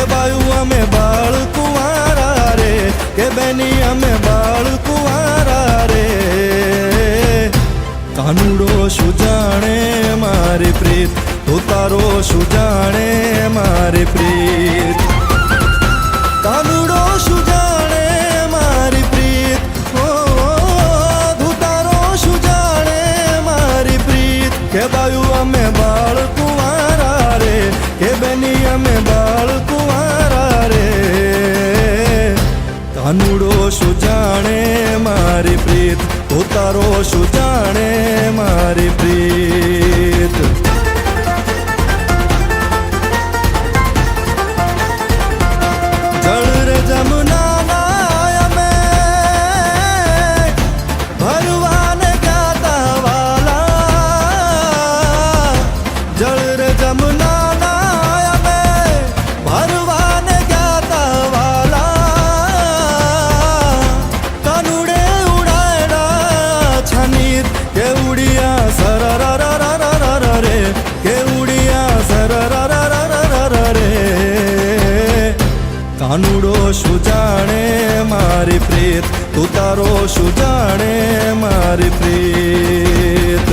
કે બાયું અમે બાળ કુંવારા રે, કે બેની અમે બાળ કુંવારા રે. કાનુડો શું જાણે મારી પ્રીત, તું તારો શું જાણે મારી પ્રીત. કાનુડો શું જાણે મારી પ્રીત, તું તારો શું જાણે મારી પ્રીત. કે બાયું અમે બાળ કુંવારા રે, કે બેની અમે બાળ કુંવારા રે. કાનુડો શું જાણે મારી પ્રીત, તું તારો શું જાણે મારી પ્રીત. જળ રે જમુના અમે ભરવાને ગાતા વાલા. જળ રે જમુના અમે ભરવાને ગાતા વાલા. કાનુડે ઉડાયડા છાનીર, કે ઉડિયા સરરરરરરર રે, કે ઉડિયા સરરરરરર રે. કાનુડો શું જાણે મારી પ્રીત, તું તારો શું જાણે મારી પ્રીત.